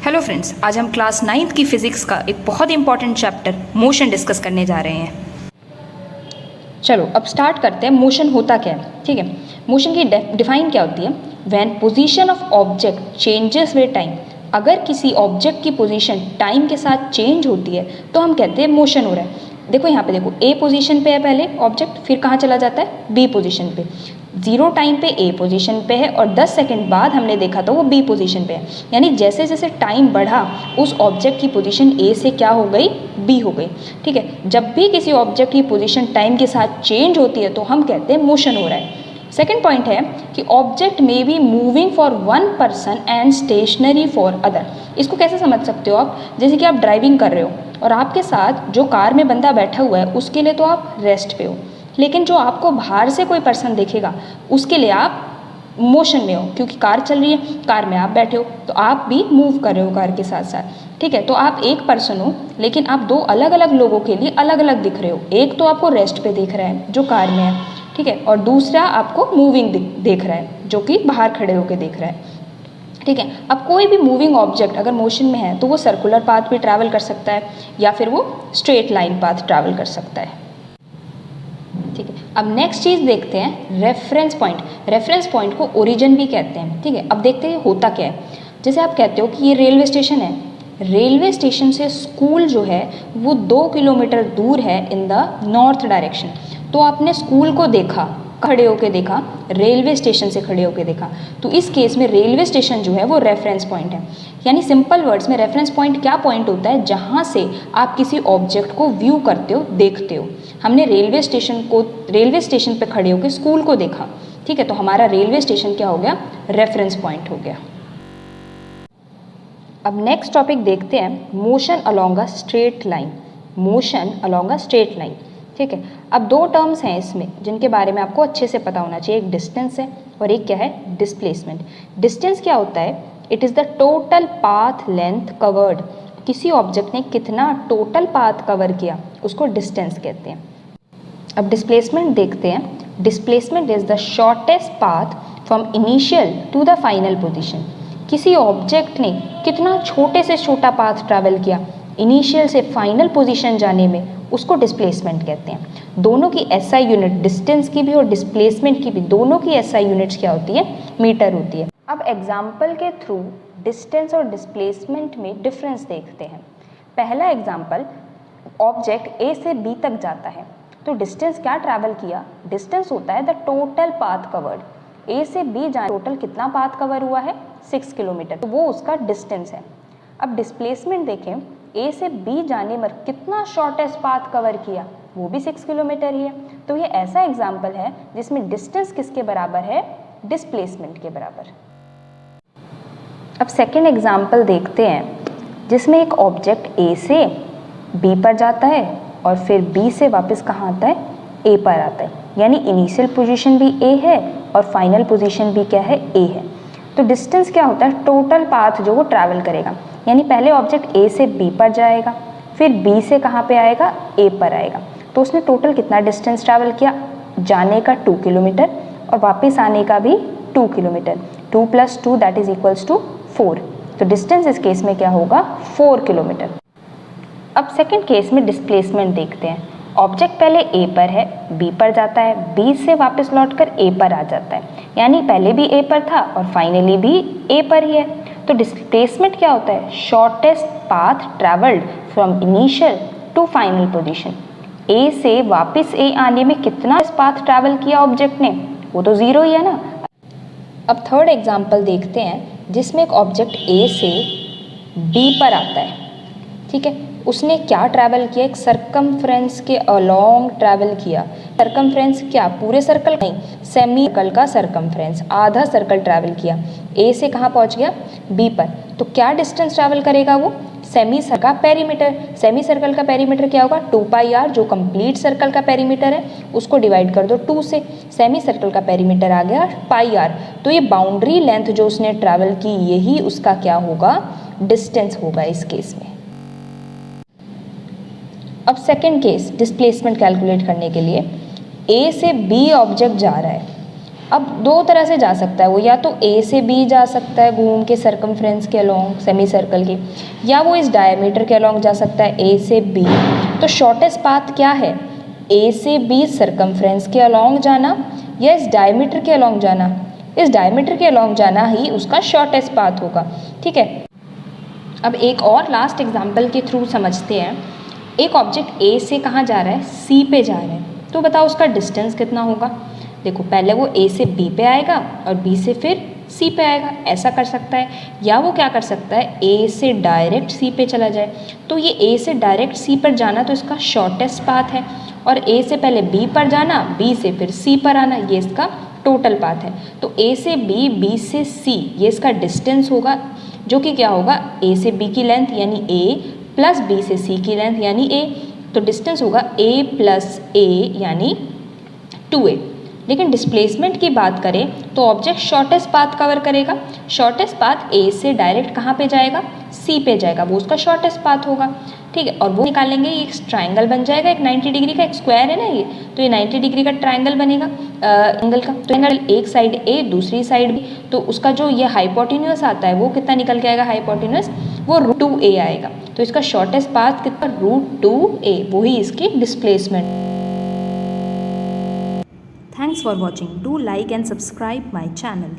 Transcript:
Hello friends, आज हम class 9th की फिज़िक्स का एक बहुत इंपॉर्टेंट चैप्टर मोशन डिस्कस करने जा रहे हैं। चलो अब स्टार्ट करते हैं। मोशन होता क्या है, ठीक है। मोशन की डिफाइन क्या होती है? When position of object changes with time. अगर किसी ऑब्जेक्ट की पोजीशन टाइम के साथ चेंज होती है तो हम कहते हैं मोशन हो रहा है। देखो यहाँ पे देखो, ए पोजीशन पे है पहले ऑब्जेक्ट, फिर कहाँ चला जाता है? बी पोजीशन पे। 0 टाइम पे ए पोजीशन पे है और 10 सेकंड बाद हमने देखा तो वो बी पोजीशन पे है। यानी जैसे जैसे टाइम बढ़ा उस ऑब्जेक्ट की पोजीशन ए से क्या हो गई? बी हो गई, ठीक है। जब भी किसी ऑब्जेक्ट की पोजीशन टाइम के साथ चेंज होती है तो हम कहते हैं मोशन हो रहा है। सेकेंड पॉइंट है कि object may be moving for one person and stationary for other. इसको कैसे समझ सकते हो आप? जैसे कि आप ड्राइविंग कर रहे हो और आपके साथ जो कार में बंदा बैठा हुआ है उसके लिए तो आप रेस्ट पे हो, लेकिन जो आपको बाहर से कोई पर्सन देखेगा उसके लिए आप मोशन में हो, क्योंकि कार चल रही है, कार में आप बैठे हो तो आप भी मूव कर रहे हो कार के साथ साथ, ठीक है। तो आप एक पर्सन हो लेकिन आप दो अलग अलग लोगों के लिए अलग अलग दिख रहे हो। एक तो आपको रेस्ट पे देख रहा है जो कार में है, ठीक है, और दूसरा आपको मूविंग देख रहा है जो कि बाहर खड़े होकर देख रहा है, ठीक है। अब कोई भी मूविंग ऑब्जेक्ट अगर मोशन में है तो वो सर्कुलर पाथ भी ट्रैवल कर सकता है या फिर वो स्ट्रेट लाइन पाथ ट्रैवल कर सकता है, ठीक है। अब नेक्स्ट चीज़ देखते हैं रेफरेंस पॉइंट। रेफरेंस पॉइंट को ओरिजिन भी कहते हैं, ठीक है। अब देखते हैं होता क्या है। जैसे आप कहते हो कि ये रेलवे स्टेशन है, रेलवे स्टेशन से स्कूल जो है वो 2 किलोमीटर दूर है इन द नॉर्थ डायरेक्शन। तो आपने स्कूल को देखा, खड़े होके देखा, रेलवे स्टेशन से खड़े होके देखा, तो इस केस में रेलवे स्टेशन जो है वो रेफरेंस पॉइंट है। यानी सिंपल वर्ड्स में रेफरेंस पॉइंट क्या पॉइंट होता है? जहाँ से आप किसी ऑब्जेक्ट को व्यू करते हो, देखते हो। हमने रेलवे स्टेशन पे खड़े होकर स्कूल को देखा, ठीक है, तो हमारा रेलवे स्टेशन क्या हो गया? रेफरेंस पॉइंट हो गया। अब नेक्स्ट टॉपिक देखते हैं motion along a straight line. Motion along a straight line, ठीक है। अब दो टर्म्स हैं इसमें जिनके बारे में आपको अच्छे से पता होना चाहिए। एक डिस्टेंस है और एक क्या है? डिस्प्लेसमेंट। डिस्टेंस क्या होता है? It is the total path length covered. किसी ऑब्जेक्ट ने कितना टोटल पाथ कवर किया उसको डिस्टेंस कहते हैं। अब डिस्प्लेसमेंट देखते हैं। Displacement is the shortest path from initial to the final position. किसी ऑब्जेक्ट ने कितना छोटे से छोटा पाथ ट्रैवल किया इनिशियल से फाइनल पोजीशन जाने में, उसको डिस्प्लेसमेंट कहते हैं। दोनों की एसआई यूनिट, डिस्टेंस की भी और डिस्प्लेसमेंट की भी, दोनों की एसआई यूनिट्स क्या होती है? मीटर होती है। अब एग्जाम्पल के थ्रू डिस्टेंस और डिस्प्लेसमेंट में डिफरेंस देखते हैं। पहला एग्जाम्पल, ऑब्जेक्ट ए से बी तक जाता है तो डिस्टेंस क्या ट्रैवल किया? डिस्टेंस होता है द टोटल पाथ कवर्ड। ए से बी जाने टोटल कितना पाथ कवर हुआ है? 6 किलोमीटर, तो वो उसका डिस्टेंस है। अब डिस्प्लेसमेंट देखें, ए से बी जाने पर कितना शॉर्टेस्ट पाथ कवर किया? वो भी 6 किलोमीटर ही है। तो ये ऐसा एग्जाम्पल है जिसमें डिस्टेंस किसके बराबर है? डिस्प्लेसमेंट के बराबर। अब सेकेंड एग्जाम्पल देखते हैं जिसमें एक ऑब्जेक्ट ए से बी पर जाता है और फिर बी से वापस कहाँ आता है? ए पर आता है। यानी इनिशियल पोजीशन भी ए है और फाइनल पोजीशन भी क्या है? ए है। तो डिस्टेंस क्या होता है? टोटल पाथ जो वो ट्रैवल करेगा। यानी पहले ऑब्जेक्ट ए से बी पर जाएगा, फिर बी से कहाँ पे आएगा? ए पर आएगा। तो उसने टोटल कितना डिस्टेंस ट्रैवल किया? जाने का 2 किलोमीटर और वापस आने का भी 2 kilometre. 2 + 2 that is equals to 4। तो डिस्टेंस इस केस में क्या होगा? 4 किलोमीटर। अब सेकेंड केस में डिस्प्लेसमेंट देखते हैं। ऑब्जेक्ट पहले ए पर है, बी पर जाता है, बी से वापस लौटकर ए पर आ जाता है। यानी पहले भी ए पर था और फाइनली भी ए पर ही है। तो डिस्प्लेसमेंट क्या होता है? Shortest path travelled from initial to final position. A से वापस ए आने में कितना पाथ ट्रैवल किया ऑब्जेक्ट ने? वो तो 0 ही है ना। अब थर्ड एग्जाम्पल देखते हैं जिसमें एक ऑब्जेक्ट ए से बी पर आता है, ठीक है। उसने क्या ट्रैवल किया? एक सर्कमफ्रेंस के अलोंग ट्रैवल किया। सर्कमफ्रेंस क्या? पूरे सर्कल नहीं, सेमी सर्कल का सर्कमफ्रेंस, आधा सर्कल ट्रैवल किया। ए से कहाँ पहुँच गया? बी पर। तो क्या डिस्टेंस ट्रैवल करेगा वो? सेमी सर्कल का पेरीमीटर। सेमी सर्कल का पेरीमीटर क्या होगा? 2πr, जो कंप्लीट सर्कल का पेरीमीटर है उसको डिवाइड कर दो 2 से। सेमी सर्कल का पेरीमीटर आ गया πr। तो ये बाउंड्री लेंथ जो उसने ट्रैवल की, यही उसका क्या होगा? डिस्टेंस होगा इस केस में। अब सेकेंड केस, डिस्प्लेसमेंट कैलकुलेट करने के लिए ए से बी ऑब्जेक्ट जा रहा है, अब दो तरह से जा सकता है वो, या तो ए से बी जा सकता है घूम के सर्कमफ्रेंस के अलोंग सेमी सर्कल के, या वो इस डायमीटर के अलोंग जा सकता है ए से बी। तो शॉर्टेस्ट पाथ क्या है, ए से बी सर्कमफ्रेंस के अलोंग जाना या इस डायमीटर के अलोंग जाना। इस डायमीटर के अलोंग जाना ही उसका शॉर्टेस्ट पाथ होगा, ठीक है। अब एक और लास्ट एग्जाम्पल के थ्रू समझते हैं। एक ऑब्जेक्ट ए से कहाँ जा रहा है, सी पे जा रहा है, तो बताओ उसका डिस्टेंस कितना होगा। देखो पहले वो ए से बी पे आएगा और बी से फिर सी पे आएगा, ऐसा कर सकता है। या वो क्या कर सकता है, ए से डायरेक्ट सी पे चला जाए। तो ये ए से डायरेक्ट सी पर जाना तो इसका शॉर्टेस्ट पाथ है, और ए से पहले बी पर जाना, बी से फिर सी पर आना, ये इसका टोटल पाथ है। तो ए से बी, बी से सी, ये इसका डिस्टेंस होगा, जो कि क्या होगा, ए से बी की लेंथ यानी ए प्लस बी से सी की लेंथ यानी ए। तो डिस्टेंस होगा ए प्लस ए यानी 2a। लेकिन डिस्प्लेसमेंट की बात करें तो ऑब्जेक्ट शॉर्टेस्ट पाथ कवर करेगा। शॉर्टेस्ट पाथ ए से डायरेक्ट कहाँ पे जाएगा, सी पे जाएगा, वो उसका शॉर्टेस्ट पाथ होगा, ठीक है। और वो निकालेंगे, ये एक ट्राइंगल बन जाएगा, एक 90 डिग्री का, एक स्क्वायर है ना ये, तो ये 90 डिग्री का ट्राइंगल बनेगा एंगल का। तो एंगल एक साइड ए दूसरी साइड बी, तो उसका जो ये हाइपोटेन्यूस आता है वो कितना निकल के आएगा, हाइपोटेन्यूस वो √2a आएगा। तो इसका शॉर्टेस्ट पाथ कितना, √2a, वही इसकी displacement. Thanks for watching. Do like and subscribe my channel.